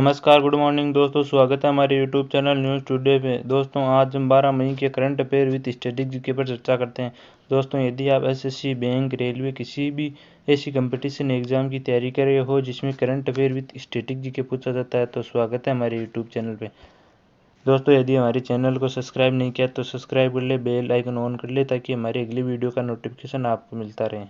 नमस्कार, good morning दोस्तों। स्वागत है हमारे यूट्यूब चैनल न्यूज़ टुडे पे। दोस्तों आज हम 12 मई के current affair with static GK पर चर्चा करते हैं। दोस्तों यदि आप एसएससी, बैंक, रेलवे किसी भी ऐसी कंपटीशन एग्जाम की तैयारी कर रहे हो जिसमें current affair with static GK पूछा जाता है तो स्वागत है हमारे यूट्यूब चैनल पे। दोस्तों यदि हमारे चैनल को सब्सक्राइब नहीं किया तो सब्सक्राइब कर ले, बेल आइकन ऑन कर ले ताकि हमारी अगली वीडियो का नोटिफिकेशन आपको मिलता रहे।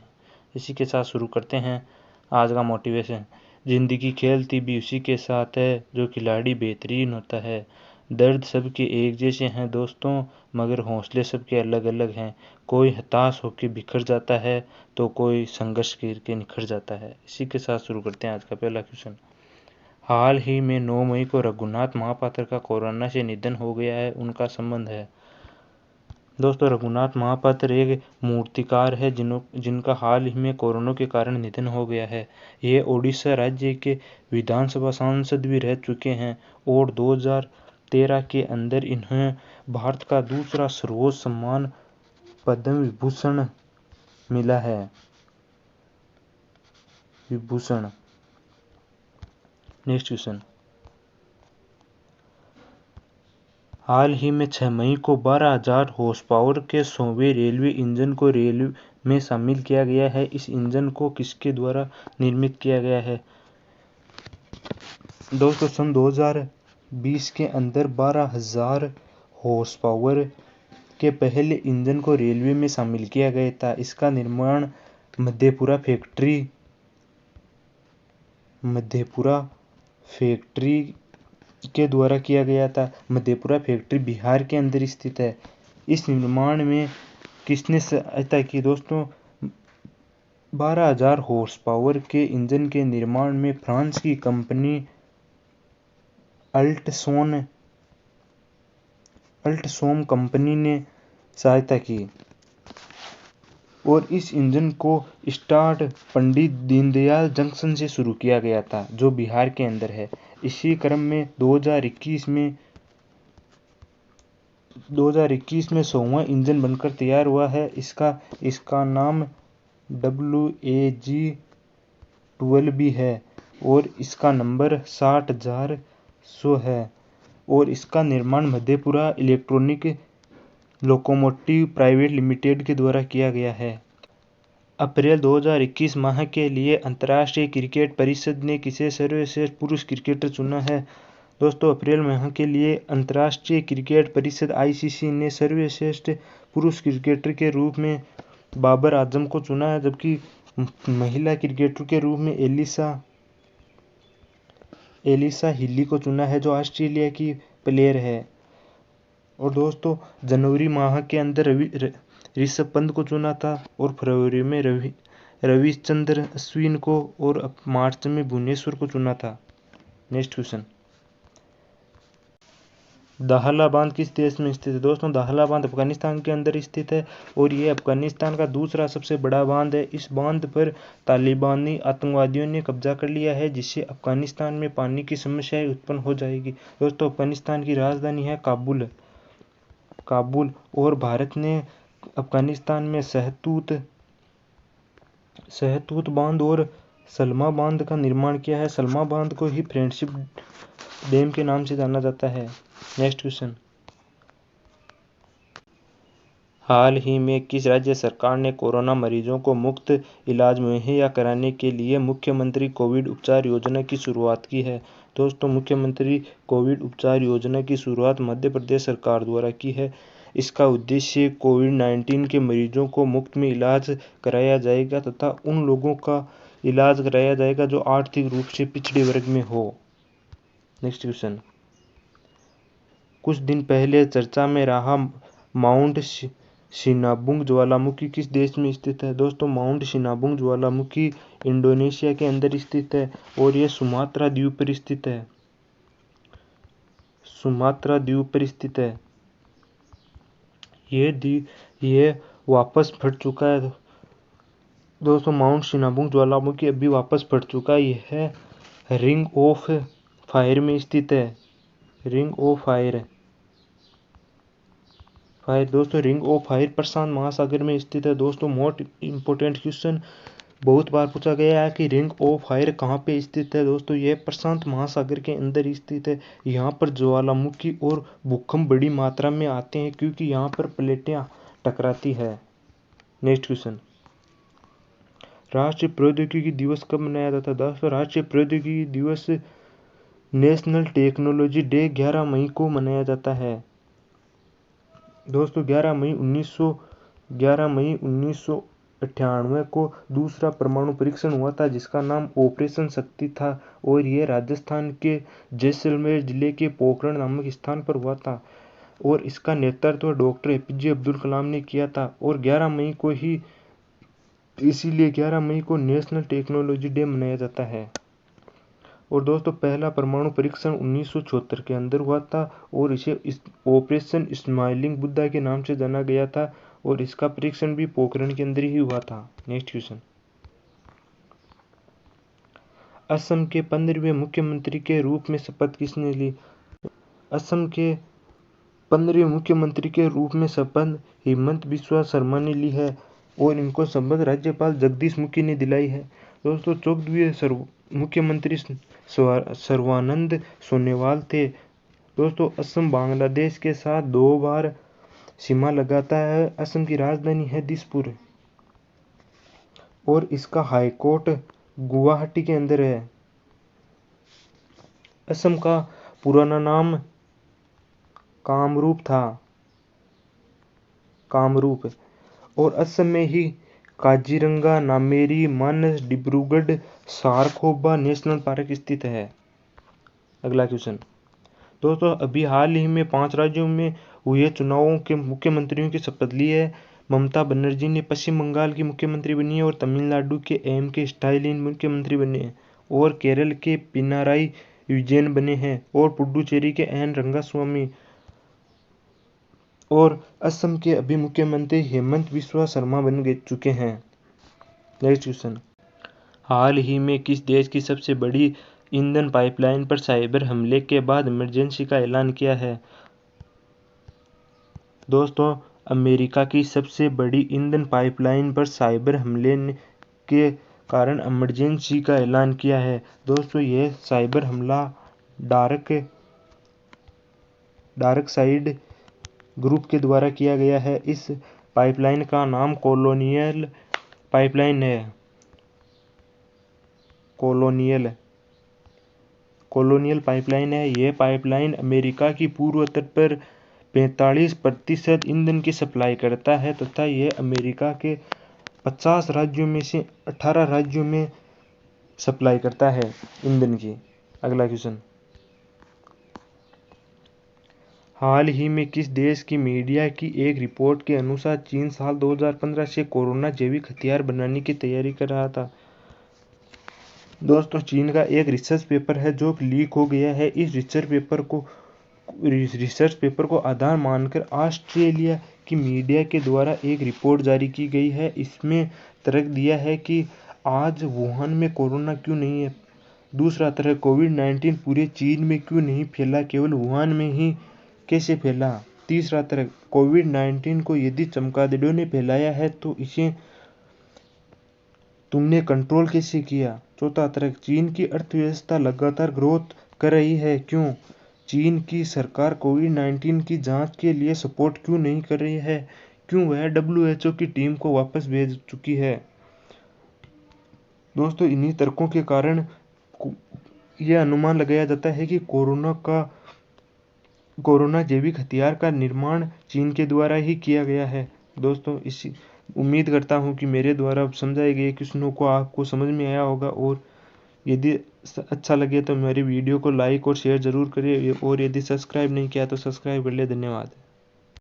इसी के साथ शुरू करते हैं आज का मोटिवेशन। जिंदगी खेलती भी उसी के साथ है जो खिलाड़ी बेहतरीन होता है। दर्द सबके एक जैसे हैं दोस्तों, मगर हौसले सबके अलग अलग हैं। कोई हताश होकर बिखर जाता है तो कोई संघर्ष करके निखर जाता है। इसी के साथ शुरू करते हैं आज का पहला क्वेश्चन। हाल ही में 9 मई को रघुनाथ महापात्र का कोरोना से निधन हो गया है, उनका संबंध है। दोस्तों रघुनाथ महापात्र एक मूर्तिकार है जिनका हाल ही में कोरोना के कारण निधन हो गया है। ये ओडिशा राज्य के विधानसभा सांसद भी रह चुके हैं और 2013 के अंदर इन्हें भारत का दूसरा सर्वोच्च सम्मान पद्म विभूषण मिला है। विभूषण। Next question. हाल ही में 6 मई को 12,000 हॉर्स पावर के 100वें रेलवे इंजन को रेलवे में शामिल किया गया है। इस इंजन को किसके द्वारा निर्मित किया गया है? दोस्तों सन 2020 के अंदर 12,000 हॉर्स पावर के पहले इंजन को रेलवे में शामिल किया गया था। इसका निर्माण मधेपुरा फैक्ट्री के द्वारा किया गया था। मधेपुरा फैक्ट्री बिहार के अंदर स्थित है। इस निर्माण में किसने सहायता की? दोस्तों 12,000 हॉर्स पावर के इंजन के निर्माण में फ्रांस की कंपनी अल्टसोम कंपनी ने सहायता की और इस इंजन को स्टार्ट पंडित दीनदयाल जंक्शन से शुरू किया गया था जो बिहार के अंदर है। इसी क्रम में 2021 में 100वां इंजन बनकर तैयार हुआ है। इसका नाम WAG-12 है और इसका नंबर 60,100 है और इसका निर्माण Madhepura electronic locomotive private limited के द्वारा किया गया है। अप्रैल 2021 माह के लिए अंतर्राष्ट्रीय क्रिकेट परिषद ने किसे सर्वश्रेष्ठ पुरुष क्रिकेटर चुना है? दोस्तों अप्रैल माह के लिए अंतर्राष्ट्रीय क्रिकेट परिषद ICC ने सर्वश्रेष्ठ पुरुष क्रिकेटर के रूप में बाबर आजम को चुना है, जबकि महिला क्रिकेटर के रूप में एलिसा हिली को चुना है जो ऑस्ट्रेलिया की प्लेयर है। और दोस्तों जनवरी माह के अंदर ऋषभ पंत को चुना था और फरवरी में रविचंद्रन अश्विन को और मार्च में भुवनेश्वर को चुना था। Next question. दाहला बांध किस देश में स्थित है? दोस्तों दाहला बांध अफगानिस्तान के अंदर स्थित है और ये अफगानिस्तान का दूसरा सबसे बड़ा बांध है। इस बांध पर तालिबानी आतंकवादियों ने कब्जा कर लिया है जिससे अफगानिस्तान में पानी की समस्याएं उत्पन्न हो जाएगी। दोस्तों अफगानिस्तान की राजधानी है काबुल और भारत ने अफगानिस्तान में सहतूत बांध और सलमा बांध का निर्माण किया है। सलमा बांध को ही फ्रेंडशिप डैम के नाम से जाना जाता है। Next question. हाल ही में किस राज्य सरकार ने कोरोना मरीजों को मुफ्त इलाज मुहैया कराने के लिए मुख्यमंत्री कोविड उपचार योजना की शुरुआत की है? दोस्तों मुख्यमंत्री कोविड उपचार योजना की शुरुआत मध्य प्रदेश सरकार द्वारा की है। इसका उद्देश्य कोविड-19 के मरीजों को मुफ्त में इलाज कराया जाएगा तथा उन लोगों का इलाज कराया जाएगा जो आर्थिक रूप से पिछड़े वर्ग में हो। Next question. कुछ दिन पहले चर्चा में रहा माउंट सिनाबुंग ज्वालामुखी किस देश में स्थित है? दोस्तों माउंट सिनाबुंग ज्वालामुखी इंडोनेशिया के अंदर स्थित है और यह सुमात्रा द्वीप पर स्थित है। यह वापस फट चुका है। दोस्तों माउंट सिनाबुंग ज्वालामुखी अभी वापस फट चुका है। यह रिंग ऑफ फायर में स्थित है। रिंग ऑफ फायर दोस्तों रिंग ऑफ फायर प्रशांत महासागर में स्थित है। दोस्तों मोस्ट इम्पोर्टेंट क्वेश्चन, बहुत बार पूछा गया है कि रिंग ऑफ फायर कहाँ पे स्थित है। दोस्तों यह प्रशांत महासागर के अंदर स्थित है। यहाँ पर ज्वालामुखी और भूकंप बड़ी मात्रा में आते हैं क्योंकि यहाँ पर प्लेटें टकराती है। नेक्स्ट क्वेश्चन, राष्ट्रीय प्रौद्योगिकी दिवस कब मनाया जाता है। दोस्तों राष्ट्रीय प्रौद्योगिकी दिवस नेशनल टेक्नोलॉजी डे 11 मई को मनाया जाता है। दोस्तों 11 मई 1998 को दूसरा परमाणु परीक्षण हुआ था जिसका नाम ऑपरेशन शक्ति था और यह राजस्थान के जैसलमेर जिले के पोखरण नामक स्थान पर हुआ था और इसका नेतृत्व डॉक्टर एपीजे अब्दुल कलाम ने किया था और 11 मई को ही, इसीलिए 11 मई को नेशनल टेक्नोलॉजी डे मनाया जाता है। और दोस्तों पहला परमाणु परीक्षण 1974 के अंदर हुआ था और इसे ऑपरेशन स्माइलिंग बुद्धा के नाम से जाना गया था और इसका परीक्षण भी पोखरण के अंदर ही हुआ था। नेक्स्ट क्वेश्चन, असम के 15वें मुख्यमंत्री के रूप में शपथ किसने ली। असम के 15वें मुख्यमंत्री के रूप में शपथ हेमंत बिस्वा शर्मा ने ली है और इनको शपथ राज्यपाल जगदीश मुखी ने दिलाई है। दोस्तों 14वें मुख्यमंत्री सर्बानंद सोनोवाल थे। दोस्तों असम बांग्लादेश के साथ 2 बार सीमा लगाता है। असम की राजधानी है दिसपुर और इसका हाई कोर्ट गुवाहाटी के अंदर है। असम का पुराना नाम कामरूप था, कामरूप। और असम में ही काजीरंगा, नामेरी, मानस, डिब्रूगढ़, सारखोबा नेशनल पार्क स्थित है। अगला क्वेश्चन, दोस्तों अभी हाल ही में 5 राज्यों में हुए चुनावों के मुख्यमंत्रियों की शपथ ली है। ममता बनर्जी ने पश्चिम बंगाल की मुख्यमंत्री बनी है और तमिलनाडु के के स्टालिन मुख्यमंत्री बने हैं और केरल के पिनाराई विजयन बने हैं और पुडुचेरी के एन रंगास्वामी और असम के अभी मुख्यमंत्री हेमंत बिस्वा शर्मा बन चुके हैं। नेक्स्ट क्वेश्चन, हाल ही में किस देश की सबसे बड़ी ईंधन पाइपलाइन पर साइबर हमले के बाद इमरजेंसी का ऐलान किया है। दोस्तों अमेरिका की सबसे बड़ी ईंधन पाइपलाइन पर साइबर हमले के कारण इमरजेंसी का ऐलान किया है। दोस्तों यह साइबर हमला डार्क साइड ग्रुप के द्वारा किया गया है। इस पाइपलाइन का नाम कॉलोनियल पाइपलाइन है। कॉलोनियल पाइपलाइन है। यह पाइपलाइन अमेरिका की पूर्व तट पर 45% ईंधन की सप्लाई करता है तथा यह अमेरिका के 50 राज्यों में से 18 राज्यों में सप्लाई करता है ईंधन की। अगला क्वेश्चन, हाल ही में किस देश की मीडिया की एक रिपोर्ट के अनुसार चीन साल 2015 से कोरोना जैविक हथियार बनाने की तैयारी कर रहा था। दोस्तों चीन का एक रिसर्च पेपर है जो लीक हो गया है। इस रिसर्च पेपर को आधार मानकर ऑस्ट्रेलिया की मीडिया के द्वारा एक रिपोर्ट जारी की गई है। इसमें तर्क दिया है कि आज वुहान में कोरोना क्यों नहीं है। दूसरा तर्क, कोविड-19 पूरे चीन में क्यों नहीं फैला, केवल वुहान में ही कैसे फैला। तीसरा तर्क, कोविड-19 को यदि चमगादड़ों ने फैलाया है तो इसे तुमने कंट्रोल कैसे किया। चौथा तर्क, चीन की अर्थव्यवस्था लगातार ग्रोथ कर रही है, क्यों। चीन की सरकार कोविड-19 की जांच के लिए सपोर्ट क्यों नहीं कर रही है, क्यों वह WHO की टीम को वापस भेज चुकी है। दोस्तों इन्हीं तर्कों के कारण यह अनुमान लगाया जाता है कि कोरोना जैविक हथियार का निर्माण चीन के द्वारा ही किया गया है। दोस्तों इसी उम्मीद करता हूं कि मेरे द्वारा समझाए गए क्वेश्चनों को आपको समझ में आया होगा और यदि अच्छा लगे तो मेरी वीडियो को लाइक और शेयर ज़रूर करें और यदि सब्सक्राइब नहीं किया तो सब्सक्राइब कर ले। धन्यवाद।